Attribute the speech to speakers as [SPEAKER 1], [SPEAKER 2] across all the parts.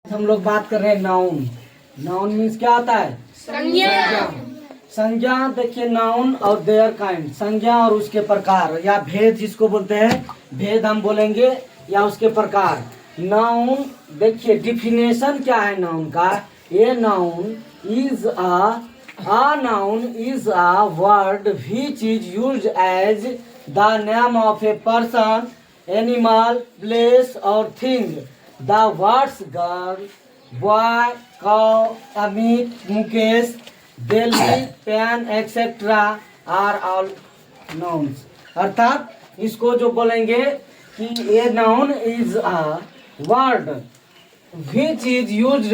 [SPEAKER 1] हम लोग बात कर रहे हैं नाउन। नाउन मीन्स क्या होता है? संज्ञा। संज्ञा देखिए, नाउन और देयर काइंड, संज्ञा और उसके प्रकार या भेद जिसको बोलते हैं, भेद हम बोलेंगे या उसके प्रकार। नाउन देखिए डिफिनेशन क्या है नाउन का। A noun is noun is a word which is used as the name of a person, animal, place और thing. The words girl, boy, cow, Amit, Mukesh, Delhi, pen, etc. are all nouns। अर्थात इसको जो बोलेंगे कि ये noun is a word which is used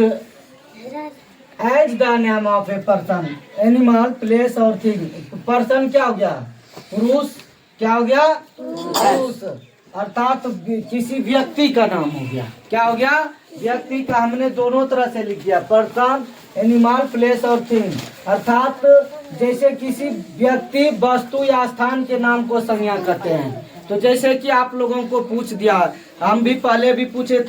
[SPEAKER 1] as the name of a person, animal, place और thing। person क्या हो गया? पुरुष। क्या हो गया? पुरुष। अर्थात तो किसी व्यक्ति का नाम हो गया। क्या हो गया? व्यक्ति का। हमने दोनों तरह से लिख दिया, पर्सन, एनिमल, प्लेस और थिंग। अर्थात जैसे किसी व्यक्ति, वस्तु या स्थान के नाम को संज्ञा कहते हैं। तो जैसे कि आप लोगों को पूछ दिया, हम भी पहले भी पूछे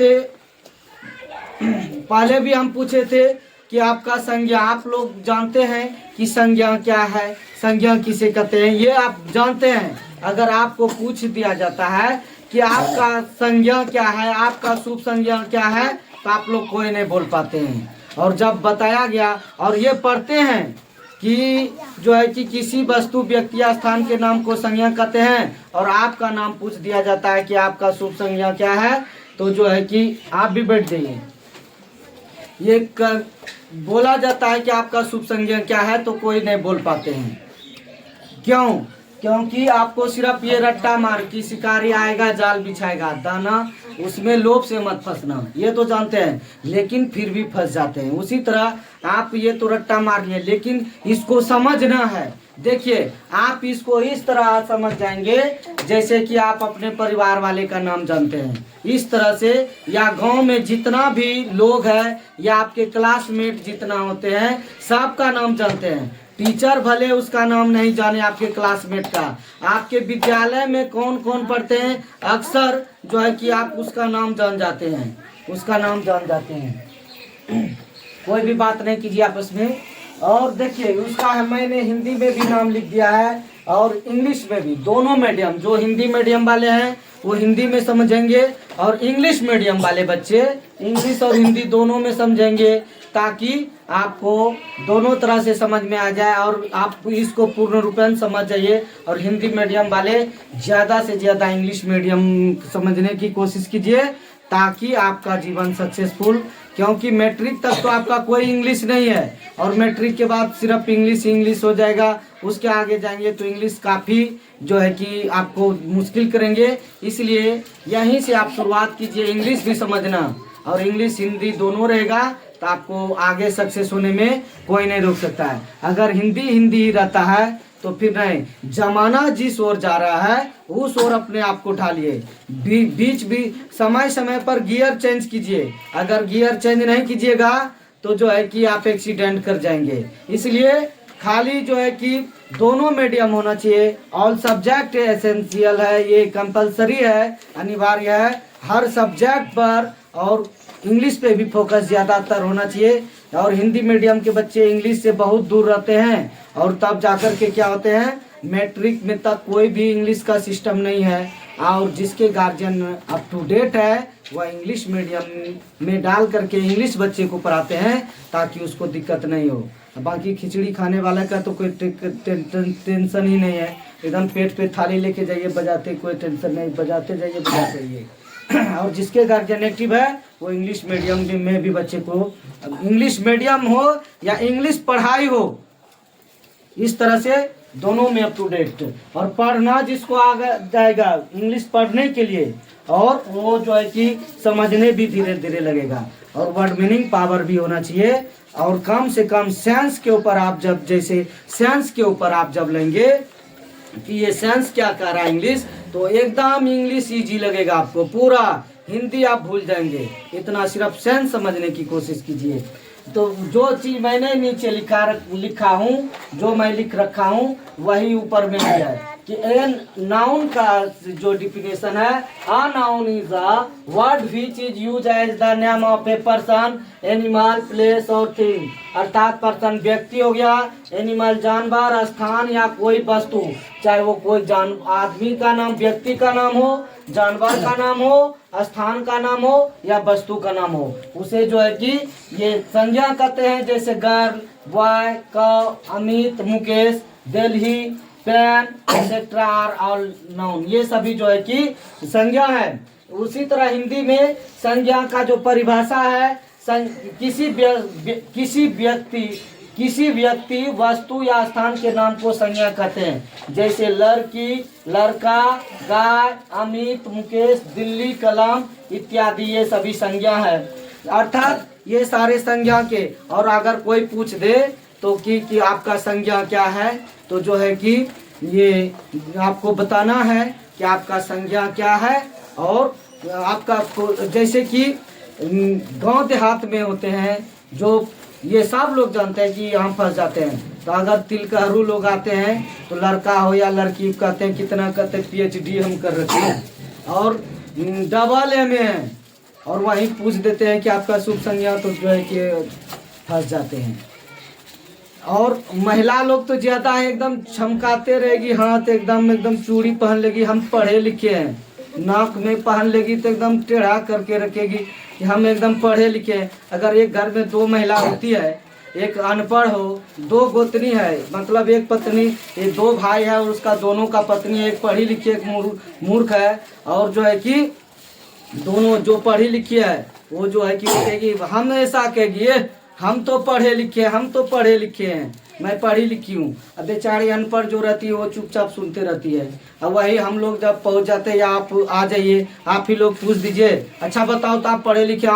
[SPEAKER 1] थे कि आपका संज्ञा, आप लोग जानते हैं कि संज्ञा क्या है, संज्ञा किसे कहते हैं, ये आप जानते हैं। अगर आपको पूछ दिया जाता है कि आपका संज्ञा क्या है, आपका शुभ संज्ञा क्या है, तो आप लोग कोई नहीं बोल पाते हैं। और जब बताया गया और ये पढ़ते हैं कि जो है कि किसी वस्तु, व्यक्ति या स्थान के नाम को संज्ञा कहते हैं और आपका नाम पूछ दिया जाता है कि आपका शुभ संज्ञा क्या है, तो जो है कि आप भी बैठ जाइए। ये बोला जाता है कि आपका शुभ संज्ञा क्या है, तो कोई नहीं बोल पाते हैं। क्यों? क्योंकि आपको सिर्फ ये रट्टा मार कि शिकारी आएगा जाल बिछाएगा, दाना उसमें लोभ से मत फंसना, ये तो जानते हैं, लेकिन फिर भी फंस जाते हैं। उसी तरह आप ये तो रट्टा मार लिए, लेकिन इसको समझना है। देखिए, आप इसको इस तरह समझ जाएंगे जैसे कि आप अपने परिवार वाले का नाम जानते हैं, इस तरह से। या गांव में जितना भी लोग हैं या आपके क्लासमेट जितना होते हैं, सबका नाम जानते हैं। टीचर भले उसका नाम नहीं जाने, आपके क्लासमेट का, आपके विद्यालय में कौन कौन पढ़ते हैं, अक्सर जो है कि आप उसका नाम जान जाते हैं, उसका नाम जान जाते हैं। कोई भी बात नहीं कीजिए आपस में। और देखिए, उसका मैंने हिंदी में भी नाम लिख दिया है और इंग्लिश में भी। दोनों मीडियम, जो हिंदी मीडियम वाले हैं वो हिंदी में समझेंगे और इंग्लिश मीडियम वाले बच्चे इंग्लिश और हिंदी दोनों में समझेंगे, ताकि आपको दोनों तरह से समझ में आ जाए और आप इसको पूर्ण रूपेण समझ जाइए। और हिंदी मीडियम वाले ज़्यादा से ज़्यादा इंग्लिश मीडियम समझने की कोशिश कीजिए, ताकि आपका जीवन सक्सेसफुल। क्योंकि मैट्रिक तक तो आपका कोई इंग्लिश नहीं है और मैट्रिक के बाद सिर्फ इंग्लिश हो जाएगा। उसके आगे जाएंगे तो इंग्लिश काफ़ी जो है कि आपको मुश्किल करेंगे। इसलिए यहीं से आप शुरुआत कीजिए, इंग्लिश भी समझना और इंग्लिश हिंदी दोनों रहेगा, तो आपको आगे सक्सेस होने में कोई नहीं रोक सकता है। अगर हिंदी ही रहता है तो फिर नहीं। जमाना जिस ओर जा रहा है उस ओर अपने आप को ढालिए। बीच भी समय समय पर गियर चेंज कीजिए। अगर गियर चेंज नहीं कीजिएगा तो जो है कि आप एक्सीडेंट कर जाएंगे। इसलिए खाली जो है कि दोनों मीडियम होना चाहिए। ऑल सब्जेक्ट एसेंशियल है, ये कंपलसरी है, अनिवार्य है हर सब्जेक्ट पर। और इंग्लिश पे भी फोकस ज़्यादातर होना चाहिए। और हिंदी मीडियम के बच्चे इंग्लिश से बहुत दूर रहते हैं और तब जाकर के क्या होते हैं, मैट्रिक में तक कोई भी इंग्लिश का सिस्टम नहीं है। और जिसके गार्जियन अप टू डेट है वह इंग्लिश मीडियम में डाल करके इंग्लिश बच्चे को पढ़ाते हैं, ताकि उसको दिक्कत नहीं हो। बाकी खिचड़ी खाने वाला का तो कोई टेंशन ही नहीं है, एकदम पेट पे थाली लेके जाइए बजाते, कोई टेंशन नहीं, बजाते जाइए बजाते जाइए। और जिसके गार्जियन एक्टिव है वो इंग्लिश मीडियम में भी बच्चे को, इंग्लिश मीडियम हो या इंग्लिश पढ़ाई हो, इस तरह से दोनों में अप टू डेट। और पढ़ना जिसको आगे जाएगा इंग्लिश पढ़ने के लिए, और वो जो है कि समझने भी धीरे धीरे लगेगा। और वर्ड मीनिंग पावर भी होना चाहिए। और कम से कम सेंस के ऊपर आप जब, जैसे सेंस के ऊपर आप जब लेंगे कि ये सेंस क्या कह रहा है इंग्लिश, तो एकदम इंग्लिश इजी लगेगा आपको। पूरा हिंदी आप भूल जाएंगे। इतना सिर्फ सेंस समझने की कोशिश कीजिए। तो जो चीज मैंने नीचे लिखा हूँ, जो मैं लिख रखा हूँ, वही ऊपर में है। कि एन नाउन का जो डिफिनेशन है, a noun is a word which is use as the name of a person, animal, place और थिंग। अर्थात पर्सन व्यक्ति हो गया, एनिमल जानवर, स्थान या कोई वस्तु, चाहे वो कोई आदमी का नाम, व्यक्ति का नाम हो, जानवर का नाम हो, स्थान का नाम हो या वस्तु का नाम हो, उसे जो है कि ये संज्ञा कहते हैं। जैसे girl, boy, cow, Amit, Mukesh, Delhi, pen etcetera are all noun, ये सभी जो है कि संज्ञा है। उसी तरह हिंदी में संज्ञा का जो परिभाषा है, किसी व्यक्ति वस्तु या स्थान के नाम को संज्ञा कहते हैं। जैसे लड़की, लड़का, गाय, अमित, मुकेश, दिल्ली, कलम इत्यादि, ये सभी संज्ञा है। अर्थात ये सारे संज्ञा के, और अगर कोई पूछ दे तो कि आपका संज्ञा क्या है, तो जो है कि ये आपको बताना है कि आपका संज्ञा क्या है। और आपका जैसे कि गांव देहात में होते हैं, जो ये सब लोग जानते हैं कि यहाँ फंस जाते हैं, तो अगर तिलकहरू लोग आते हैं तो लड़का हो या लड़की कहते हैं कितना, कहते हैं PhD हम कर रखे हैं और डबल MA है, और वहीं पूछ देते हैं कि आपका शुभ संज्ञा, तो जो है कि फंस जाते हैं। और महिला लोग तो ज्यादा एकदम चमकाते रहेगी, हाथ एकदम चूड़ी पहन लेगी, हम पढ़े लिखे हैं, नाक में पहन लेगी तो एकदम टेढ़ा करके रखेगी कि हम एकदम पढ़े लिखे हैं। अगर एक घर में 2 महिला होती है, एक अनपढ़ हो, 2 गोतनी है, मतलब एक पत्नी, ये 2 भाई है और उसका दोनों का पत्नी, एक पढ़ी लिखी एक मूर्ख है, और जो है कि दोनों जो पढ़ी लिखी है वो जो है कि कहेगी, हम ऐसा कहेगी हम तो पढ़े लिखे हैं, मैं पढ़ी लिखी हूँ। अब बेचारी अनपढ़ जो रहती है वो चुपचाप सुनते रहती है। अब वही हम लोग जब पहुँच जाते हैं, या आप आ जाइए, आप ही लोग पूछ दीजिए, अच्छा बताओ तो आप पढ़े लिखे,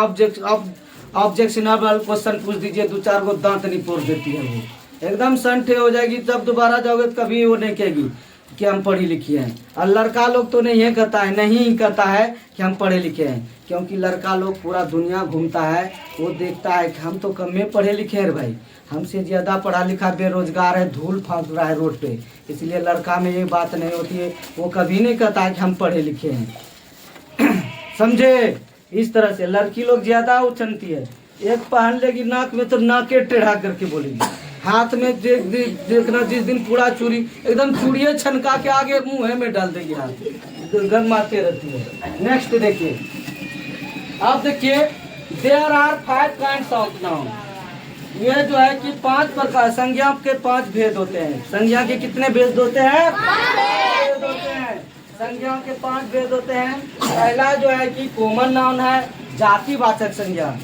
[SPEAKER 1] ऑब्जेक्शनल क्वेश्चन पूछ दीजिए, 2-4 गो दांत नहीं फोड़ देती है, वो एकदम संठे हो जाएगी। जब दोबारा जाओगे तो कभी वो नहीं कहेगी कि हम पढ़ी लिखी हैं। और लड़का लोग तो नहीं कहता है कि हम पढ़े लिखे हैं, क्योंकि लड़का लोग पूरा दुनिया घूमता है, वो देखता है कि हम तो कम में पढ़े लिखे हैं भाई, हमसे ज़्यादा पढ़ा लिखा बेरोजगार है, धूल फांक रहा है रोड पे, इसलिए लड़का में ये बात नहीं होती है, वो कभी नहीं कहता है कि हम पढ़े लिखे हैं। समझे? इस तरह से लड़की लोग ज़्यादा उछनती है, एक पहन लेगी नाक में तो नाके टेढ़ा करके बोलेगी, हाथ में देखना जिस दिन पूरा चूड़ी, एकदम चूड़िए छनका के आगे मुँह में डाल देगी, हाथ गन मारते रहती है। नेक्स्ट देखिए, अब देखिए, there are 5 kinds of noun. ये जो है कि 5 प्रकार, संज्ञा के 5 भेद होते हैं। संज्ञा के कितने भेद होते हैं? 5 भेद होते हैं। संज्ञा के 5 भेद होते हैं। पहला जो है कि कॉमन नाउन है, जातिवाचक संज्ञा,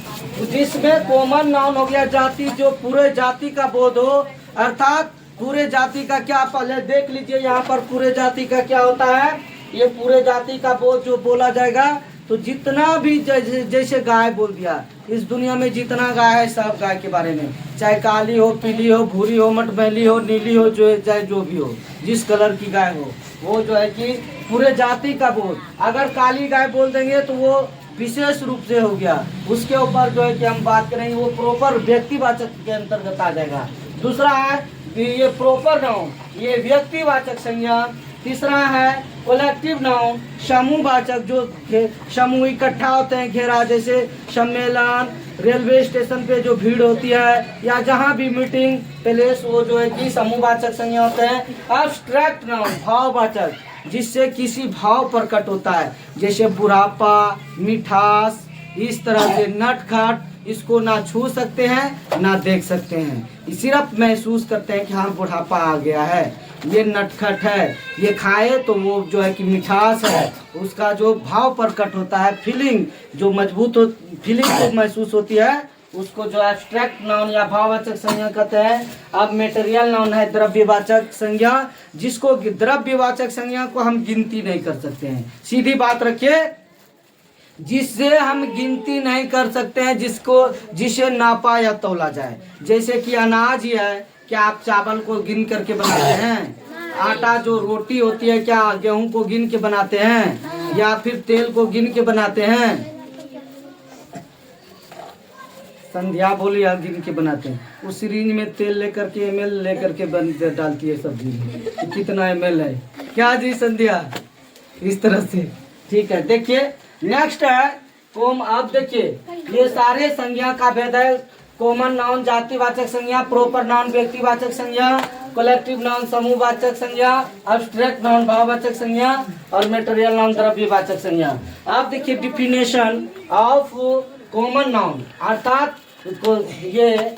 [SPEAKER 1] जिसमें कॉमन नाउन हो गया जाति, जो पूरे जाति का बोध हो, अर्थात पूरे जाति का क्या, पहले देख लीजिए यहाँ पर पूरे जाति का क्या होता है। ये पूरे जाति का बोध जो बोला जाएगा, तो जितना भी जैसे गाय बोल दिया, इस दुनिया में जितना गाय है सब गाय के बारे में, चाहे काली हो, पीली हो, भूरी हो, मटमैली हो, नीली हो, जो चाहे जो भी हो, जिस कलर की गाय हो, वो जो है कि पूरे जाति का बोध। अगर काली गाय बोल देंगे तो वो विशेष रूप से हो गया, उसके ऊपर जो है कि हम बात करेंगे, वो प्रॉपर व्यक्तिवाचक के अंतर्गत आ जाएगा। दूसरा है ये प्रॉपर नाउन, ये व्यक्तिवाचक संज्ञा। तीसरा है कलेक्टिव नाउन, समूहवाचक, जो समूह इकट्ठा होते हैं, घेरा, जैसे सम्मेलन, रेलवे स्टेशन पे जो भीड़ होती है, या जहाँ भी मीटिंग प्लेस, वो जो है कि समूहवाचक संज्ञा होते हैं। एब्स्ट्रैक्ट नाउन, भाववाचक, जिससे किसी भाव प्रकट होता है, जैसे बुढ़ापा, मिठास, इस तरह से नटखट, इसको ना छू सकते हैं ना देख सकते हैं, सिर्फ महसूस करते हैं कि हाँ बुढ़ापा आ गया है, ये नटखट है, ये खाए तो वो जो है कि मिठास है, उसका जो भाव प्रकट होता है, फीलिंग जो मजबूत हो, फीलिंग जो महसूस होती है, उसको जो एब्स्ट्रैक्ट नाउन या भाववाचक संज्ञा कहते हैं। अब मटेरियल नाउन है द्रव्यवाचक संज्ञा, जिसको द्रव्यवाचक संज्ञा को हम गिनती नहीं कर सकते हैं, सीधी बात रखिए, जिससे हम गिनती नहीं कर सकते हैं, जिसे नापा या तौला जाए। जैसे कि अनाज ही है, क्या आप चावल को गिन करके बनाते हैं? आटा जो रोटी होती है, क्या गेहूं को गिन के बनाते हैं, या फिर तेल को गिन के बनाते हैं? संध्या बोली या गिन के बनाते हैं। उस सिरिंज में तेल लेकर के ml लेकर के डालती है सब्जी में, कितना ml है, क्या जी संध्या, इस तरह से। ठीक है, देखिए नेक्स्ट है कोम। आप देखिए ये सारे संज्ञा का भेद है। कॉमन नाउन जातिवाचक संज्ञा, प्रोपर नाउन व्यक्तिवाचक संज्ञा, कलेक्टिव नाउन समूहवाचक संज्ञा, अब्स्ट्रैक्ट नाउन भाववाचक संज्ञा और मटेरियल नाउन द्रव्यवाचक संज्ञा। आप देखिए डिफिनेशन ऑफ कॉमन नाउन अर्थात ये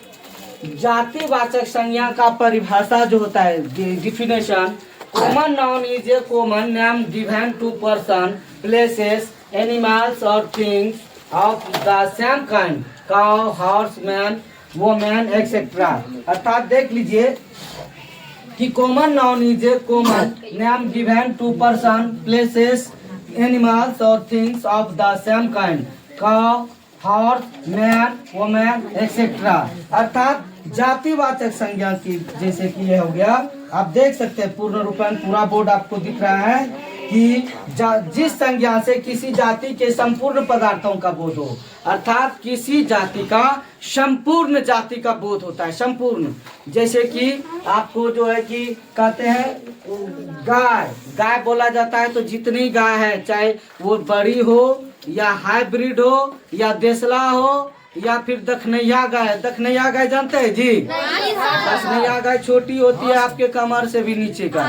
[SPEAKER 1] जातिवाचक संज्ञा का परिभाषा जो होता है, definition. Common noun is a common name given to person, places, animals और things of the same kind, cow, horse, man, woman etcetera. अर्थात देख लीजिए कि common noun is a common name given to person, places, animals और things of the same kind, cow, horse, man, woman etcetera. अर्थात जातिवाचक संज्ञा की, जैसे कि ये हो गया, आप देख सकते हैं पूर्ण रूपेण पूरा बोर्ड आपको दिख रहा है कि जिस संज्ञा से किसी जाति के संपूर्ण पदार्थों का बोध हो, अर्थात किसी जाति का संपूर्ण जाति का बोध होता है, संपूर्ण। जैसे कि आपको जो है कि कहते हैं गाय, गाय बोला जाता है तो जितनी गाय है, चाहे वो बड़ी हो या हाइब्रिड हो या देसला हो या फिर दखनैया गाय। दखनैया गाय जानते हैं जी? दखनैया गाय छोटी होती है आपके कमर से भी नीचे का।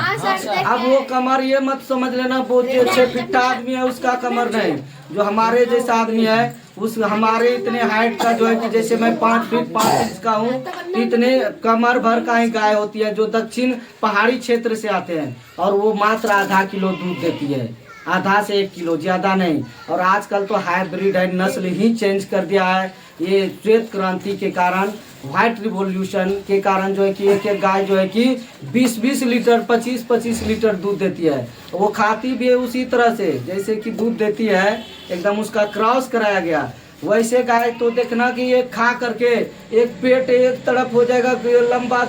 [SPEAKER 1] अब वो कमर ये मत समझ लेना बहुत ही अच्छे फिट्टा आदमी है उसका कमर नहीं, जो हमारे जैसा आदमी है उस हमारे इतने हाइट का जो है कि जैसे मैं 5 फीट 5 इंच का हूँ, इतने कमर भर का ही गाय होती है जो दक्षिण पहाड़ी क्षेत्र से आते हैं, और वो मात्र आधा किलो दूध देती है, आधा से 1 किलो, ज्यादा नहीं। और आजकल तो हाइब्रिड है, नस्ल ही चेंज कर दिया है। ये श्वेत क्रांति के कारण, व्हाइट रिवॉल्यूशन के कारण जो है कि एक एक गाय जो है कि 20-20 लीटर 25-25 लीटर दूध देती है। वो खाती भी है उसी तरह से जैसे कि दूध देती है, एकदम उसका क्रॉस कराया गया। वैसे गाय तो देखना कि ये खा करके एक पेट एक तरफ हो जाएगा, लंबा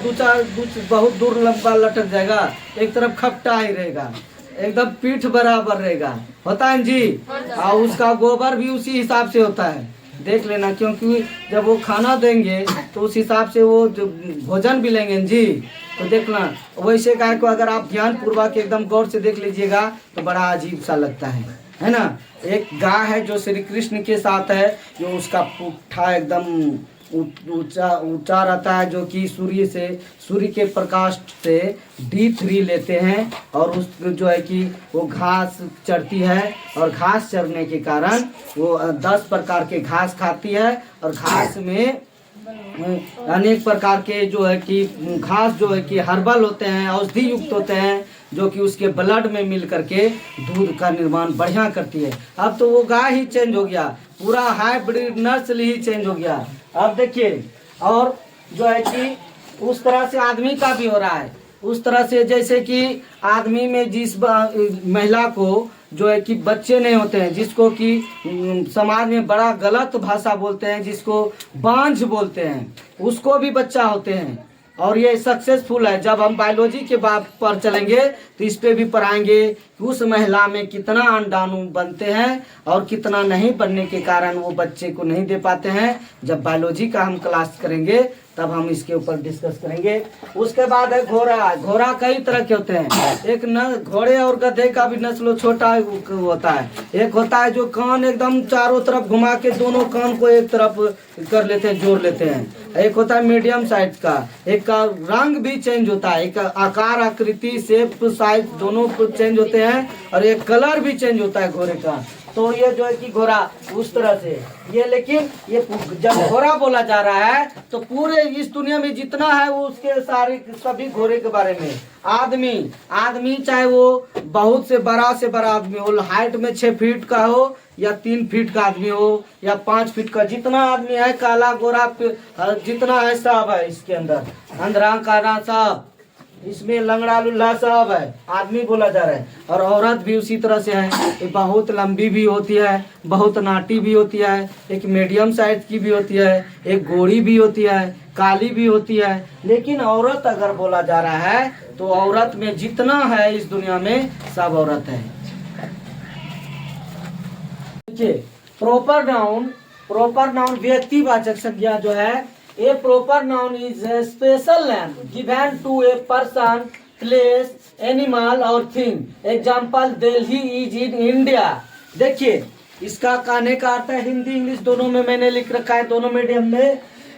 [SPEAKER 1] बहुत दूर लंबा लटक जाएगा, एक तरफ खपटा ही रहेगा, एकदम पीठ बराबर रहेगा, होता है जी। और उसका गोबर भी उसी हिसाब से होता है, देख लेना, क्योंकि जब वो खाना देंगे तो उस हिसाब से वो भोजन भी लेंगे जी। तो देखना वैसे गाय को अगर आप ध्यान पूर्वक एकदम गौर से देख लीजिएगा तो बड़ा अजीब सा लगता है ना। एक गाय है जो श्री कृष्ण के साथ है, जो उसका पुट्ठा एकदम ऊंचा रहता है, जो कि सूर्य के प्रकाश से D3 लेते हैं, और उस जो है कि वो घास चरती है, और घास चरने के कारण वो 10 प्रकार के घास खाती है, और घास में अनेक प्रकार के जो है कि घास जो है कि हर्बल होते हैं, औषधि युक्त होते हैं, जो कि उसके ब्लड में मिल करके दूध का निर्माण बढ़िया करती है। अब तो वो गाय ही चेंज हो गया, पूरा हाइब्रिड नस्ल ही चेंज हो गया। अब देखिए, और जो है कि उस तरह से आदमी का भी हो रहा है, उस तरह से जैसे कि आदमी में जिस महिला को जो है कि बच्चे नहीं होते हैं, जिसको कि समाज में बड़ा गलत भाषा बोलते हैं, जिसको बांझ बोलते हैं, उसको भी बच्चा होते हैं, और ये सक्सेसफुल है। जब हम बायोलॉजी के बात पर चलेंगे तो इस पे भी पढ़ाएंगे कि उस महिला में कितना अंडाणु बनते हैं और कितना नहीं बनने के कारण वो बच्चे को नहीं दे पाते हैं। जब बायोलॉजी का हम क्लास करेंगे तब हम इसके ऊपर डिस्कस करेंगे। उसके बाद है घोड़ा। घोड़ा कई तरह के होते हैं, एक घोड़े और गधे का भी नस्ल छोटा होता है। एक होता है जो कान एकदम चारों तरफ घुमा के दोनों कान को एक तरफ कर लेते हैं, जोड़ लेते हैं। एक होता है मीडियम साइज का, एक का रंग भी चेंज होता है, एक आकार आकृति शेप साइज दोनों चेंज होते हैं, और एक कलर भी चेंज होता है घोड़े का। तो ये जो है कि घोड़ा उस तरह से ये, लेकिन ये जब घोड़ा बोला जा रहा है तो पूरे इस दुनिया में जितना है वो उसके सारे सभी घोड़े के बारे में। आदमी चाहे वो बहुत से बड़ा आदमी हो, हाइट में 6 फीट का हो या 3 फीट का आदमी हो या 5 फीट का, जितना आदमी है काला गोरा जितना है सब है इसके अंदर, अंधरा काला सब इसमें, लंगड़ा लुल्ला सब है, आदमी बोला जा रहा है। और औरत भी उसी तरह से है, ये बहुत लंबी भी होती है, बहुत नाटी भी होती है, एक मीडियम साइज की भी होती है, एक गोरी भी होती है, काली भी होती है। लेकिन औरत अगर बोला जा रहा है तो औरत में जितना है इस दुनिया में सब औरत है। देखिए प्रॉपर नाउन व्यक्तिवाचक संज्ञा जो है, A proper noun is a special name given to a person, place, animal और thing. Example, Delhi is in India. देखिए इसका कहने का अर्थ है, हिंदी इंग्लिश दोनों में मैंने लिख रखा है, दोनों मीडियम में,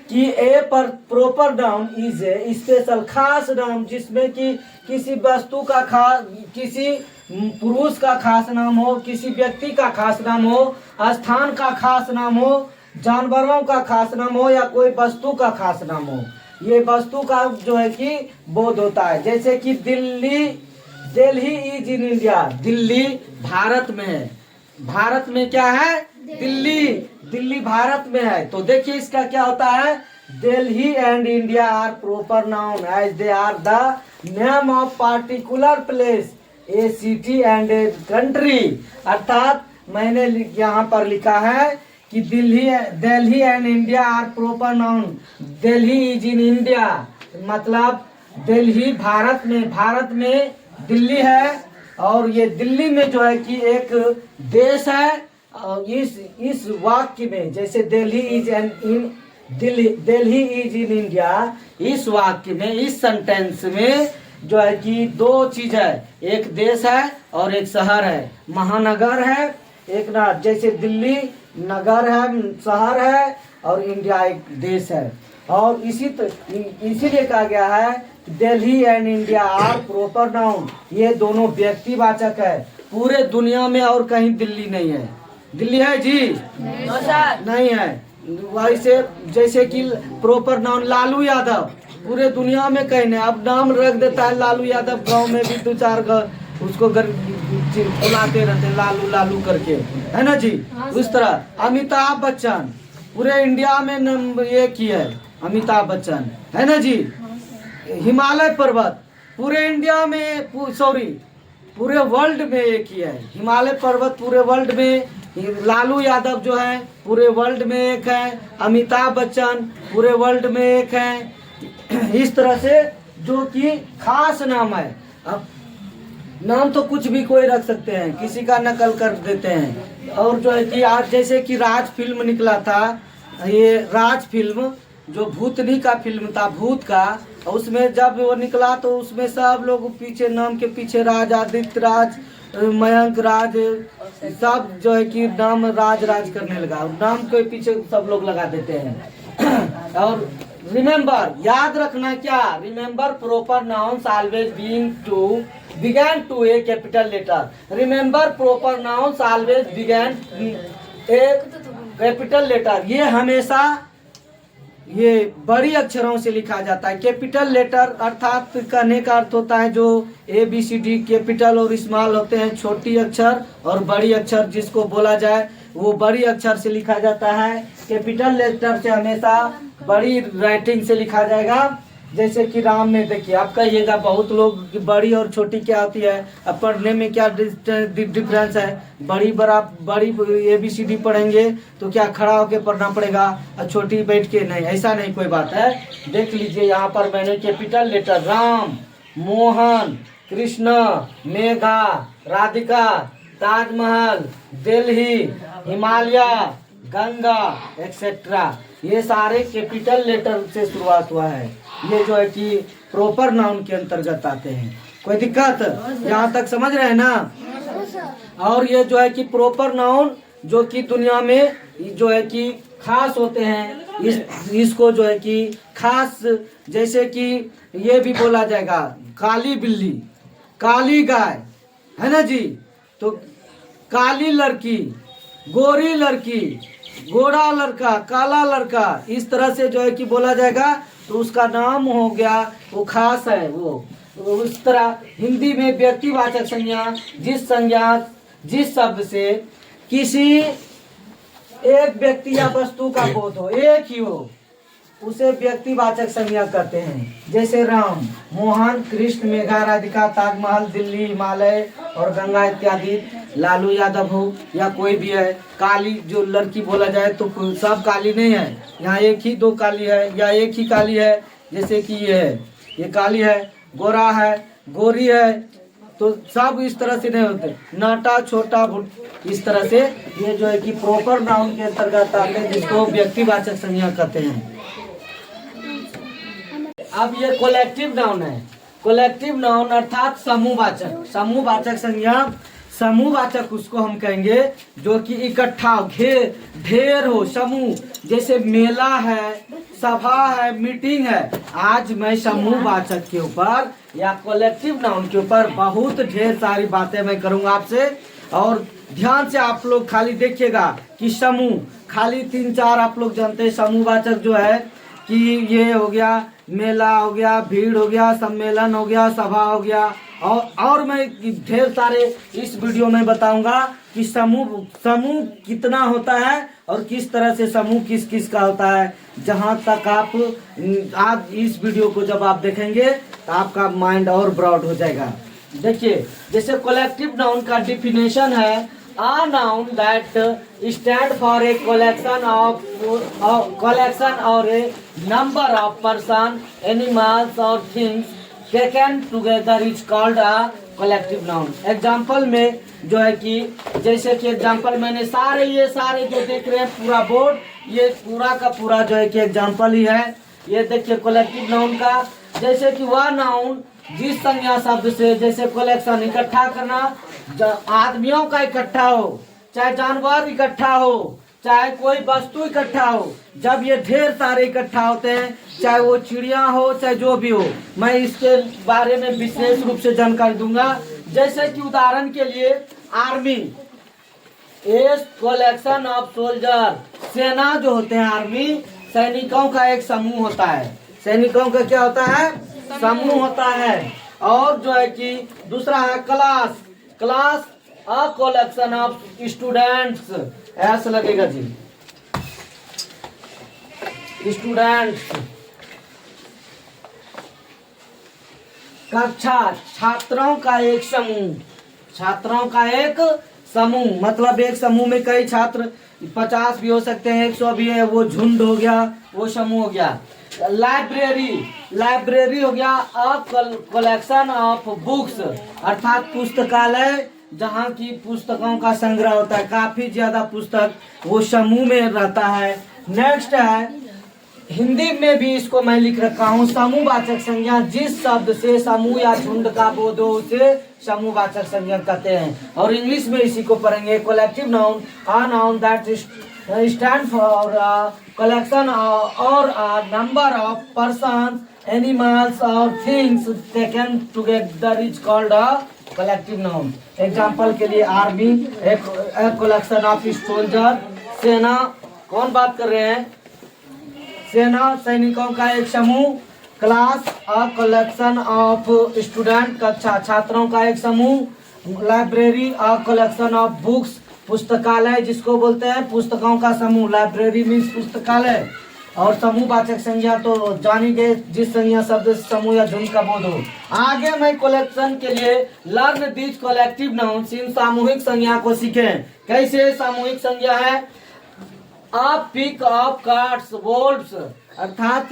[SPEAKER 1] कि ए पर proper noun is A special, खास नाम जिसमें कि किसी वस्तु का खास, किसी पुरुष का खास नाम हो, किसी व्यक्ति का खास नाम हो, स्थान का खास नाम हो, जानवरों का खास नाम हो, या कोई वस्तु का खास नाम हो। ये वस्तु का जो है कि बोध होता है। जैसे कि Delhi is in India, Delhi Bharat में है। भारत में क्या है? दिल्ली भारत में है। तो देखिए इसका क्या होता है, Delhi and India are proper noun as they are the name of particular place, a city and a country. अर्थात मैंने यहाँ पर लिखा है कि Delhi and India are proper noun, Delhi is in India, मतलब दिल्ली भारत में दिल्ली है, और ये दिल्ली में जो है कि एक देश है। और इस वाक्य में, जैसे दिल्ली इज इन इंडिया, इस वाक्य में, इस सेंटेंस में जो है कि दो चीज है, एक देश है और एक शहर है, महानगर है एक ना, जैसे दिल्ली नगर है, शहर है, और इंडिया एक देश है। और इसीलिए कहा गया है Delhi and India are proper noun, ये दोनों व्यक्तिवाचक है। पूरे दुनिया में और कहीं दिल्ली नहीं है। दिल्ली है जी? नहीं है। वैसे जैसे कि प्रॉपर नाउन लालू यादव, पूरे दुनिया में कहीं नहीं। अब नाम रख देता है लालू यादव, गांव में भी 2-4 उसको बुलाते रहते लालू लालू करके, है ना जी? उस तरह अमिताभ बच्चन, पूरे इंडिया में एक ही है अमिताभ बच्चन, है ना जी? हिमालय पर्वत पूरे इंडिया में, पूरे वर्ल्ड में एक ही है हिमालय पर्वत, पूरे वर्ल्ड में। लालू यादव जो है पूरे वर्ल्ड में एक है, अमिताभ बच्चन पूरे वर्ल्ड में एक है। इस तरह से जो कि खास नाम है। अब नाम तो कुछ भी कोई रख सकते हैं, किसी का नकल कर देते हैं। और जो है कि आज जैसे कि राज फिल्म निकला था, ये राज फिल्म जो भूतनी का फिल्म था, भूत का, उसमें जब वो निकला तो उसमें सब लोग पीछे नाम के पीछे राज, आदित्य राज, मयंक राज, सब जो है कि नाम राज करने लगा, नाम के पीछे सब लोग लगा देते हैं। और रिमेम्बर, याद रखना क्या, remember proper nouns always begin to a capital letter. Remember proper nouns always begin a capital letter. ये हमेशा ये बड़ी अक्षरों से लिखा जाता है। कैपिटल लेटर अर्थात कहने का अर्थ होता है जो ABCD कैपिटल और स्मॉल होते हैं, छोटी अक्षर और बड़ी अक्षर जिसको बोला जाए वो बड़ी अक्षर से लिखा जाता है। कैपिटल लेटर से हमेशा बड़ी राइटिंग से लिखा जाएगा। जैसे कि राम में देखिए, आप कहिएगा बहुत लोग बड़ी और छोटी क्या होती है, अब पढ़ने में क्या डिफरेंस है, बड़ी ABCD पढ़ेंगे तो क्या खड़ा होकर पढ़ना पड़ेगा और छोटी बैठ के नहीं, ऐसा नहीं कोई बात है। देख लीजिए यहाँ पर मैंने capital letter Ram, Mohan, Krishna, Megha, Radhika, Taj Mahal, Delhi, Himalaya, Ganga etcetera, ये सारे कैपिटल लेटर से शुरुआत हुआ है। ये जो है कि प्रॉपर नाउन के अंतर्गत आते हैं। कोई दिक्कत यहाँ तक समझ रहे हैं ना? और ये जो है कि प्रॉपर नाउन जो कि दुनिया में जो है कि खास होते हैं, इसको जो है कि खास, जैसे कि ये भी बोला जाएगा काली बिल्ली, काली गाय, है ना जी? तो काली लड़की, गोरी लड़की, गोरा लड़का, काला लड़का, इस तरह से जो है कि बोला जाएगा तो उसका नाम हो गया, वो खास है। वो उस तरह हिंदी में व्यक्तिवाचक संज्ञा जिस शब्द से किसी एक व्यक्ति या वस्तु का बोध हो, एक ही हो, उसे व्यक्तिवाचक संज्ञा कहते हैं। जैसे राम, मोहन, कृष्ण, मेघा, राधिका, ताजमहल, दिल्ली, हिमालय और गंगा इत्यादि। लालू यादव हो या कोई भी है। काली जो लड़की बोला जाए तो सब काली नहीं है, यहाँ एक ही दो काली है या एक ही काली है, जैसे कि ये है, ये काली है, गोरा है, गोरी है, तो सब इस तरह से नहीं होते। नाटा, छोटा, भुट, इस तरह से ये जो है कि प्रॉपर नाउन के अंतर्गत आते हैं, जिसको व्यक्तिवाचक संज्ञा कहते हैं। अब ये कलेक्टिव नाउन है। कलेक्टिव नाउन अर्थात समूहवाचक। समूहवाचक संज्ञा, समूहवाचक उसको हम कहेंगे जो कि इकट्ठा हो, ढेर हो, समूह। जैसे मेला है, सभा है, मीटिंग है। आज मैं समूहवाचक के ऊपर या कलेक्टिव नाउन के ऊपर बहुत ढेर सारी बातें मैं करूंगा आपसे। और ध्यान से आप लोग खाली देखिएगा कि समूह खाली 3-4 आप लोग जानते हैं। समूहवाचक जो है कि ये हो गया, मेला हो गया, भीड़ हो गया, सम्मेलन हो गया, सभा हो गया। और मैं ढेर सारे इस वीडियो में बताऊंगा कि समूह कितना होता है और किस तरह से समूह किस किस का होता है। जहां तक आप आज इस वीडियो को जब आप देखेंगे तो आपका माइंड और ब्रॉड हो जाएगा। देखिए, जैसे कलेक्टिव नाउन का डिफिनेशन है, a noun that stand for a collection or a number of person, animals or things taken together is called a collective noun। Example में जो है कि जैसे कि एग्जाम्पल मैंने ये सारे जो देख रहे हैं पूरा बोर्ड, ये पूरा का पूरा जो है कि एग्जाम्पल ही है। ये देखिए कलेक्टिव नाउन का, जैसे कि वह नाउन जिस संज्ञा शब्द से, जैसे कलेक्शन इकट्ठा करना, आदमियों का इकट्ठा हो, चाहे जानवर इकट्ठा हो, चाहे कोई वस्तु इकट्ठा हो, जब ये ढेर सारे इकट्ठा होते हैं, चाहे वो चिड़िया हो चाहे जो भी हो, मैं इसके बारे में विशेष रूप से जानकारी दूंगा। जैसे कि उदाहरण के लिए army, a collection of soldier, सेना जो होते हैं आर्मी, सैनिकों का एक समूह होता है। सैनिकों का क्या होता है? समूह होता है। और जो है कि दूसरा है class, class a collection of students, ऐसा लगेगा जी, स्टूडेंट्स। कक्षा, छात्रों का एक समूह, छात्रों का एक समूह, मतलब एक समूह में कई छात्र 50 भी हो सकते हैं, 100 भी है, वो झुंड हो गया, वो समूह हो गया। लाइब्रेरी, लाइब्रेरी हो गया अ कलेक्शन ऑफ बुक्स, अर्थात पुस्तकालय जहाँ की पुस्तकों का संग्रह होता है, काफी ज्यादा पुस्तक वो समूह में रहता है। नेक्स्ट है, हिंदी में भी इसको मैं लिख रखा हूँ, समूहवाचक संज्ञा जिस शब्द से समूह या झुंड का बोध हो उसे समूहवाचक संज्ञा कहते हैं। और इंग्लिश में इसी को पढ़ेंगे, collective noun a noun that stand for collection or a number of persons, animals or things taken together is called a collective noun। Example के लिए आर्मी एक collection of soldier, सेना, कौन बात कर रहे हैं? सेना, सैनिकों का एक समूह। Class a collection of student, कक्षा, छात्रों का एक समूह। Library a collection of books, पुस्तकालय जिसको बोलते हैं पुस्तकों का समूह, लाइब्रेरी मीन्स पुस्तकालय। और समूहवाचक संज्ञा तो जानी गए जिस संज्ञा शब्द समूह या झुंड का बोध हो। आगे मैं कलेक्शन के लिए लर्न दिस कलेक्टिव नाउन्स, इन सामूहिक संज्ञा को सीखें। कैसे सामूहिक संज्ञा है? आप पिक ऑफ कार्ड्स बोल्ड्स, अर्थात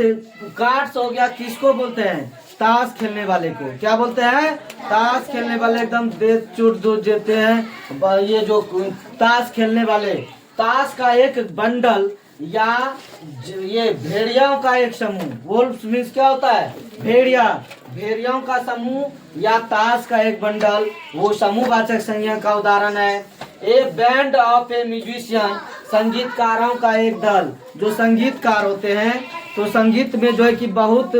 [SPEAKER 1] कार्ड्स हो गया, किसको बोलते हैं? ताश खेलने वाले को क्या बोलते हैं? ताश खेलने वाले, एकदम दे चुट दो देते हैं ये जो ताश खेलने वाले। ताश का एक बंडल या ये भेड़ियों का एक समूह, वोल्फ्स मीन्स क्या होता है? भेड़िया, भेड़ियों का समूह या ताश का एक बंडल, वो समूहवाचक संज्ञा का उदाहरण है। A band of a musician, संगीतकारों का एक दल। जो संगीतकार होते हैं तो संगीत में जो है कि बहुत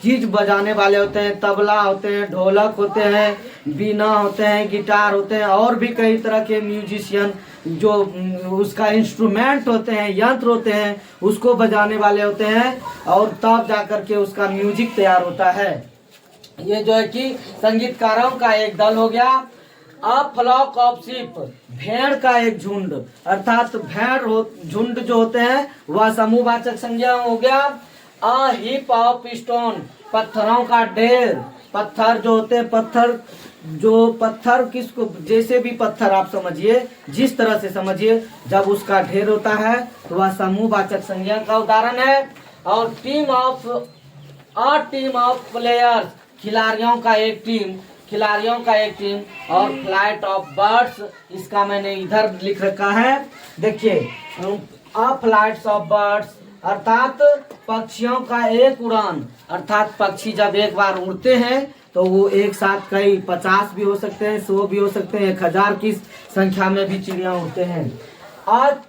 [SPEAKER 1] चीज बजाने वाले होते हैं, तबला होते हैं, ढोलक होते हैं, बीना होते हैं, गिटार होते हैं, और भी कई तरह के म्यूजिशियन जो उसका इंस्ट्रूमेंट होते हैं, यंत्र होते हैं, उसको बजाने वाले होते हैं, और तब जाकर के उसका म्यूजिक तैयार होता है। ये जो है कि संगीतकारों का एक दल हो गया। अ फ्लॉक ऑफ शीप, भेड़ का एक झुंड, अर्थात भेड़ झुंड जो होते हैं वह समूहवाचक संज्ञा हो गया। अ हीप ऑफ स्टोन, पत्थरों का ढेर, पत्थर जो होते हैं, पत्थर किसको, जैसे भी पत्थर आप समझिए, जिस तरह से समझिए, जब उसका ढेर होता है तो वह समूहवाचक संज्ञा का उदाहरण है। और टीम ऑफ प्लेयर्स, खिलाड़ियों का एक टीम, खिलाड़ियों का एक टीम। और फ्लाइट ऑफ बर्ड्स, इसका मैंने इधर लिख रखा है, देखिए, अ फ्लाइट्स ऑफ बर्ड्स, अर्थात पक्षियों का एक उड़ान, अर्थात पक्षी जब एक बार उड़ते हैं तो वो एक साथ कई 50 भी हो सकते हैं, 100 भी हो सकते हैं, 1000 की संख्या में भी चिड़िया उड़ते हैं। और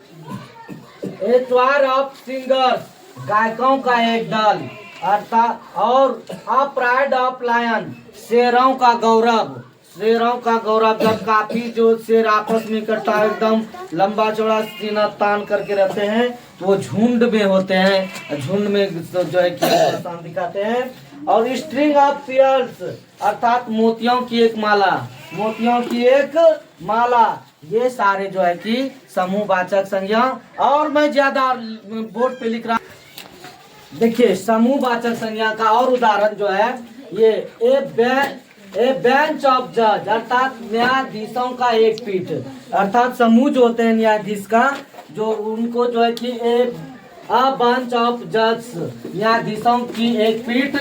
[SPEAKER 1] एटवार ऑफ सिंगर्स, गायकों का एक दल, अर्थात और अ प्राइड ऑफ लायन, शेरों का गौरव, शेरों का गौरव। जब काफी जो शेर आपस में इकट्ठा एकदम लंबा चौड़ा सीना तान करके रहते हैं तो वो झुंड में होते हैं, झुंड में जो है कि शान दिखाते हैं। और स्ट्रिंग ऑफ पियर्स, अर्थात मोतियों की एक माला, मोतियों की एक माला, ये सारे जो है कि समूहवाचक संज्ञा। और मैं ज्यादा बोर्ड पे लिख रहा, देखिए समूहवाचक संज्ञा का और उदाहरण जो है ये ए बेंच ऑफ जज, अर्थात न्यायाधीशों का एक पीठ, अर्थात समूह जो होते हैं न्यायाधीश का, जो उनको जो है कि अ बंच ऑफ जज, न्यायाधीशों की एक पीठ।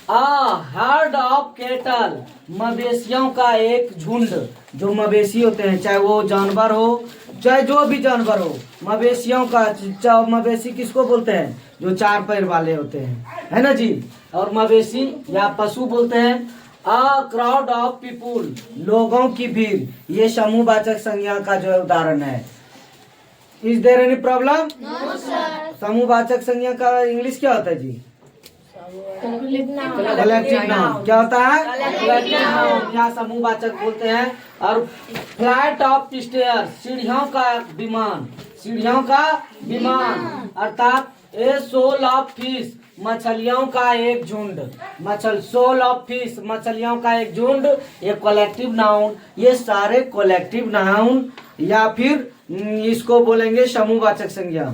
[SPEAKER 1] हर्ड ऑफ केटल, मवेशियों का एक झुंड, जो मवेशी होते हैं चाहे वो जानवर हो चाहे जो भी जानवर हो, मवेशियों का, मवेशी किसको बोलते हैं, जो 4 पैर वाले होते हैं, है ना जी। और मवेशी या पशु बोलते हैं। अ क्राउड ऑफ पीपुल, लोगों की भीड़, ये समूहवाचक संज्ञा का जो उदाहरण है। Is there any problem? No sir. समूहवाचक संज्ञा का इंग्लिश क्या होता है जी? Collective noun. क्या होता है? कलेक्टिव नाउन या समूहवाचक बोलते हैं। और फ्लाइट ऑफ स्टेयर, सीढ़ियों का विमान, सीढ़ियों का विमान, अर्थात ए सोल ऑफ फिश, मछलियों का एक झुंड, सोल ऑफ फिश, मछलियों का एक झुंड, ये कलेक्टिव नाउन। ये सारे कलेक्टिव नाउन या फिर इसको बोलेंगे समूहवाचक संज्ञा।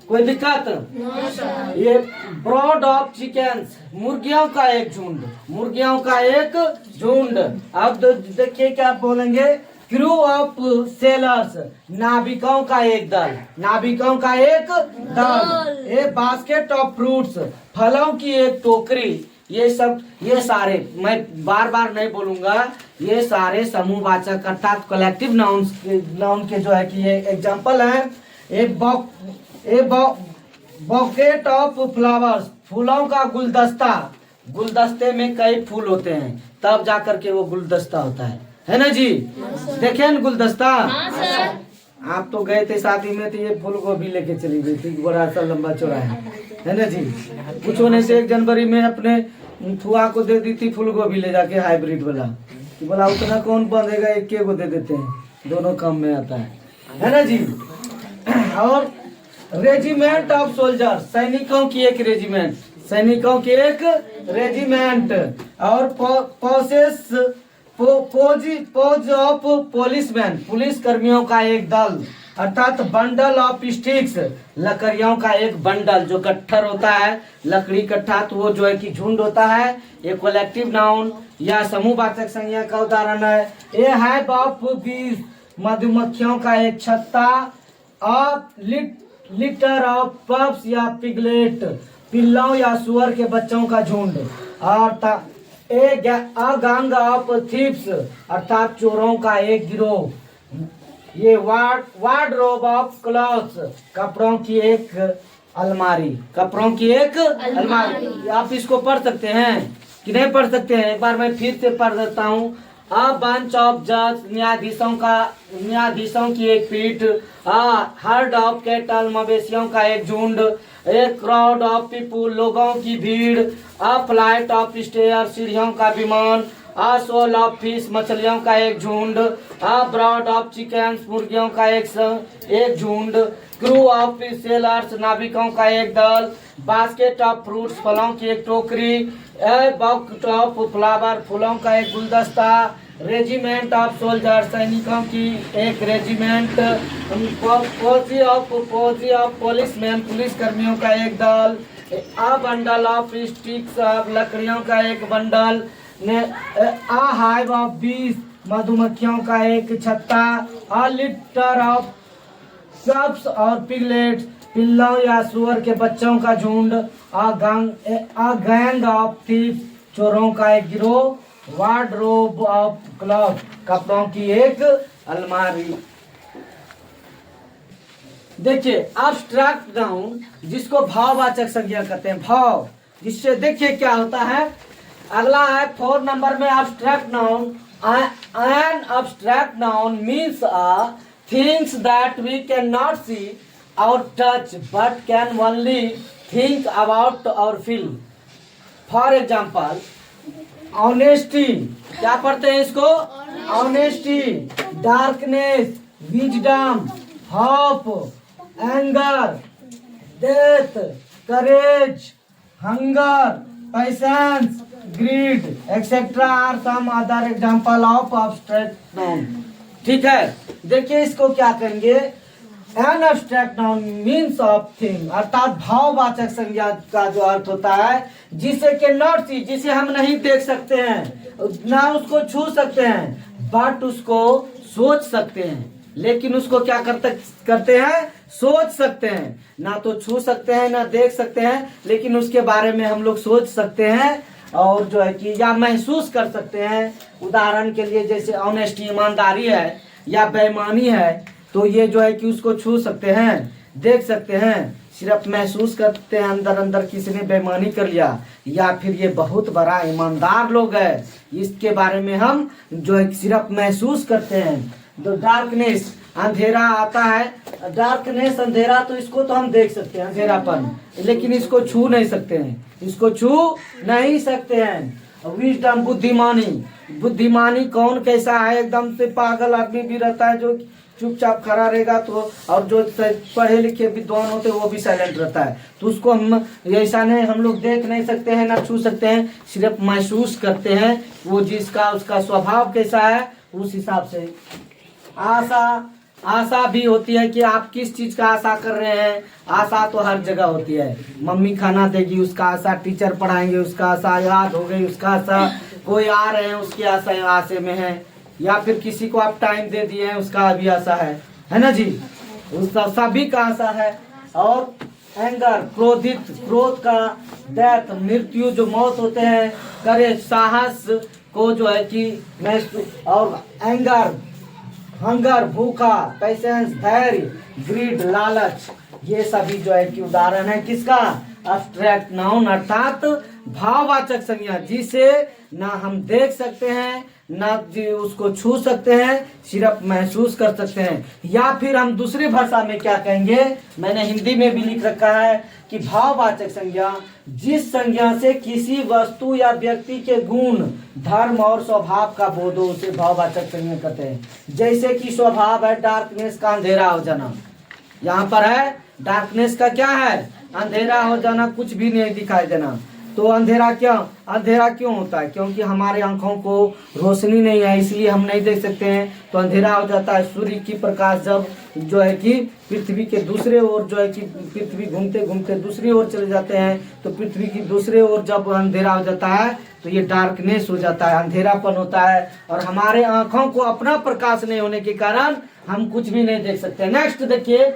[SPEAKER 1] कोई दिक्कत? no, ये ब्रॉड ऑफ चिकन्स, मुर्गियों का एक झुंड, मुर्गियों का एक झुंड। अब देखिए क्या बोलेंगे, क्रू ऑफ सेलर्स, नाविकों का एक दल, नाविकों का एक दल। ए बास्केट ऑफ फ्रूट्स, फलों की एक टोकरी। ये सब, ये सारे मैं बार बार नहीं बोलूंगा, ये सारे समूहवाचक अर्थात कलेक्टिव नाउन के जो है कि ये एग्जांपल है। ए बॉकेट ऑफ फ्लावर्स, फूलों का गुलदस्ता, गुलदस्ते में कई फूल होते हैं तब जाकर के वो गुलदस्ता होता है ना जी। देखे न गुलदस्ता? आप तो गए थे शादी में तो ये फूल गोभी लेके चली गई थी, बड़ा सा लंबा चौड़ा है ना जी। कुछ होने से 1 जनवरी में अपने फुआ को दे दी थी फूल गोभी ले जाके, हाइब्रिड वाला, कि बोला उतना कौन बंधेगा, 1 को दे देते हैं, दोनों काम में आता है ना जी। और रेजिमेंट ऑफ सोल्जर, सैनिकों की एक रेजिमेंट, सैनिकों की एक रेजिमेंट। और पोज ऑफ पुलिसमैन, पुलिस कर्मियों का एक दल, अर्थात बंडल ऑफ स्टिक्स, लकड़ियों का एक बंडल, जो गट्ठर होता है लकड़ी कट्ठा, तो वो जो है कि झुंड होता है। ये कलेक्टिव नाउन या समूहवाचक संज्ञा का उदाहरण है। ए हाइव ऑफ बीज, मधुमक्खियों का एक छत्ता। ऑफ लिटर ऑफ पप्स या पिगलेट, पिल्लों या सुअर के बच्चों का झुंड। और गैंग ऑफ थीव्स, अर्थात चोरों का एक गिरोह। ये वार्डरोब ऑफ क्लॉथ्स, कपड़ों की एक अलमारी, कपड़ों की एक अलमारी। आप इसको पढ़ सकते हैं कि नहीं पढ़ सकते हैं? एक बार मैं फिर से पढ़ देता हूँ। अ बंच ऑफ जज, न्यायाधीशों की एक पीठ। हर्ड ऑफ कैटल, मवेशियों का एक झुंड। ए क्राउड ऑफ पीपुल, लोगों की भीड़। अ फ्लाइट ऑफ स्टेयर, सीढ़ियों का विमान। अ सोल ऑफ फिश, मछलियों का एक झुंड। अ ब्रॉड ऑफ चिकन्स, मुर्गियों का एक झुंड। क्रू ऑफ सेलर्स, नाविकों का एक दल। बास्केट ऑफ फ्रूट्स, फलों की एक टोकरी। ए बॉक्स ऑफ फ्लावर, फूलों का एक गुलदस्ता। रेजिमेंट ऑफ सोल्जर, सैनिकों की एक रेजिमेंट। पोजी ऑफ पुलिसमैन, पुलिस कर्मियों का एक दल। अ बंडल ऑफ स्टिक्स, लकड़ियों का एक बंडल। अ हाइव ऑफ बीज, मधुमक्खियों का एक छत्ता। अ लिटर ऑफ कप्स और पिगलेट्स, पिल्लों या सुअर के बच्चों का झुंड। अ गैंग ऑफ थीव्स, चोरों का एक गिरोह। वार्डरोब ऑफ क्लॉथ, कपड़ों की एक अलमारी। देखिए अब्स्ट्रैक्ट नाउन जिसको भाववाचक संज्ञा कहते हैं, भाव, जिससे देखिए क्या होता है। अगला है 4 नंबर में abstract noun. An abstract noun means a things that we can not see और touch but can only think about और फील। फॉर एग्जाम्पल ऑनेस्टी, क्या पढ़ते हैं इसको? Honesty, darkness, wisdom, hope, anger, death, courage, hunger, patience, greed etcetera are some other example of abstract noun. ठीक है, देखिए इसको क्या कहेंगे? An abstract noun means of thing, अर्थात भाववाचक संज्ञा का जो अर्थ होता है जिसे के नॉट सी, जिसे हम नहीं देख सकते हैं, ना उसको छू सकते हैं, बट उसको सोच सकते हैं। लेकिन उसको क्या करते हैं? सोच सकते हैं। ना तो छू सकते हैं ना देख सकते हैं, लेकिन उसके बारे में हम लोग सोच सकते हैं और जो है कि या महसूस कर सकते हैं। उदाहरण के लिए जैसे ऑनेस्टी, ईमानदारी है या बेईमानी है, तो ये जो है कि उसको छू सकते हैं, देख सकते हैं, सिर्फ महसूस करते हैं अंदर अंदर किसी ने बेईमानी कर लिया या फिर ये बहुत बड़ा ईमानदार लोग है, इसके बारे में हम जो है सिर्फ महसूस करते हैं। तो डार्कनेस, अंधेरा आता है, डार्कनेस अंधेरा, तो इसको तो हम देख सकते हैं अंधेरापन, लेकिन इसको छू नहीं सकते हैं, इसको छू नहीं सकते हैं। विजडम, बुद्धिमानी, बुद्धिमानी कौन कैसा है? एकदम से पागल आदमी भी रहता है जो चुपचाप खड़ा रहेगा, तो और जो पढ़े लिखे विद्वान होते हैं वो भी साइलेंट रहता है, तो उसको हम ऐसा नहीं, हम लोग देख नहीं सकते हैं ना छू सकते हैं, सिर्फ महसूस करते हैं वो जिसका उसका स्वभाव कैसा है उस हिसाब से। आशा, आशा भी होती है कि आप किस चीज का आशा कर रहे हैं। आशा तो हर जगह होती है, मम्मी खाना देगी उसका आशा, टीचर पढ़ाएंगे उसका आशा, याद हो गई उसका आशा, कोई आ रहे हैं उसकी आशा आशे में है, या फिर किसी को आप टाइम दे दिए हैं उसका भी आशा है ना जी, उसका सभी का आशा है। और एंगर, क्रोधित, क्रोध का, डेथ, मृत्यु जो मौत होते हैं, करेज, साहस को जो है कि और एंगर, हंगर, भूखा, पैशंस, धैर्य, ग्रीड, लालच, ये सभी जो है कि उदाहरण है किसका? अब्स्ट्रैक्ट नाउन, अर्थात भाववाचक संज्ञा, जिसे ना हम देख सकते हैं ना उसको छू सकते हैं, सिर्फ महसूस कर सकते हैं। या फिर हम दूसरी भाषा में क्या कहेंगे, मैंने हिंदी में भी लिख रखा है कि भाववाचक संज्ञा जिस संज्ञा से किसी वस्तु या व्यक्ति के गुण, धर्म और स्वभाव का बोध हो उसे भाववाचक संज्ञा कहते हैं। जैसे कि स्वभाव है डार्कनेस का, अंधेरा हो जाना, यहाँ पर है डार्कनेस का क्या है? अंधेरा हो जाना, कुछ भी नहीं दिखाई देना। तो अंधेरा क्यों होता है? क्योंकि हमारे आंखों को रोशनी नहीं है, इसलिए हम नहीं देख सकते हैं, तो अंधेरा हो जाता है। सूर्य की प्रकाश जब जो है कि पृथ्वी के दूसरे ओर जो है कि पृथ्वी घूमते घूमते दूसरी ओर चले जाते हैं, तो पृथ्वी की दूसरे ओर जब अंधेरा हो जाता है तो ये डार्कनेस हो जाता है, अंधेरापन होता है, और हमारे आंखों को अपना प्रकाश नहीं होने के कारण हम कुछ भी नहीं देख सकते। नेक्स्ट देखिए,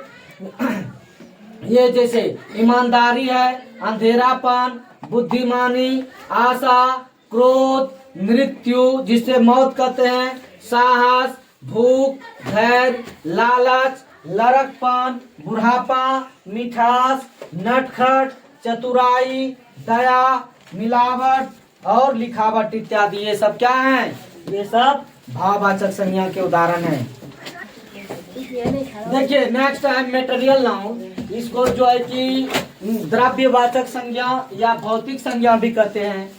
[SPEAKER 1] ये जैसे ईमानदारी है, अंधेरापन, बुद्धिमानी, आशा, क्रोध, मृत्यु जिसे मौत कहते हैं, साहस, भूख, धैर्य, लालच, लड़कपन, बुढ़ापा, मिठास, नटखट, चतुराई, दया, मिलावट और लिखावट इत्यादि, ये सब क्या है? ये सब भाववाचक संज्ञा के उदाहरण हैं। देखिए नेक्स्ट है मेटेरियल नाउन, इसको जो है कि द्रव्यवाचक संज्ञा या भौतिक संज्ञा भी कहते हैं।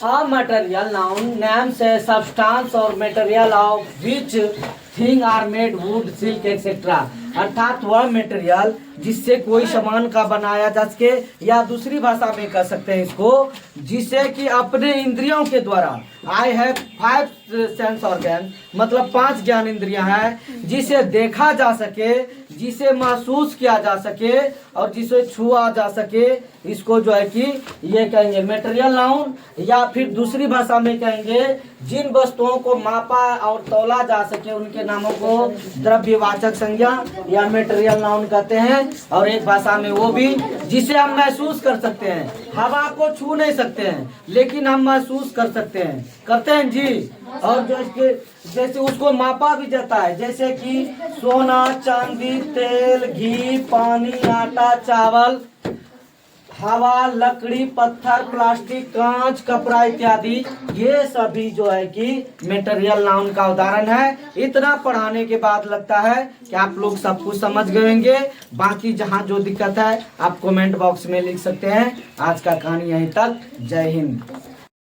[SPEAKER 1] A material noun names a substance और material of which thing are made, wood, silk etcetera, अर्थात वह मटेरियल जिससे कोई सामान का बनाया जा सके, या दूसरी भाषा में कह सकते हैं इसको, जिसे कि अपने इंद्रियों के द्वारा, आई हैव 5 सेंस ऑर्गन, मतलब 5 ज्ञान इंद्रियां हैं, जिसे देखा जा सके, जिसे महसूस किया जा सके और जिसे छुआ जा सके, इसको जो है कि ये कहेंगे मटेरियल नाउन। या फिर दूसरी भाषा में कहेंगे जिन वस्तुओं को मापा और तौला जा सके उनके नामों को द्रव्यवाचक संज्ञा या मटेरियल नाउन कहते हैं। और एक भाषा में वो भी जिसे हम महसूस कर सकते हैं। हवा को छू नहीं सकते हैं लेकिन हम महसूस कर सकते हैं, करते हैं जी। और जो इसके जैसे उसको मापा भी जाता है, जैसे कि सोना, चांदी, तेल, घी, पानी, आटा, चावल, हवा, लकड़ी, पत्थर, प्लास्टिक, कांच, कपड़ा इत्यादि, ये सभी जो है कि मेटेरियल नाउन का उदाहरण है। इतना पढ़ाने के बाद लगता है कि आप लोग सब कुछ समझ गए होंगे। बाकी जहां जो दिक्कत है आप कमेंट बॉक्स में लिख सकते हैं। आज का कहानी यहीं तक। जय हिंद।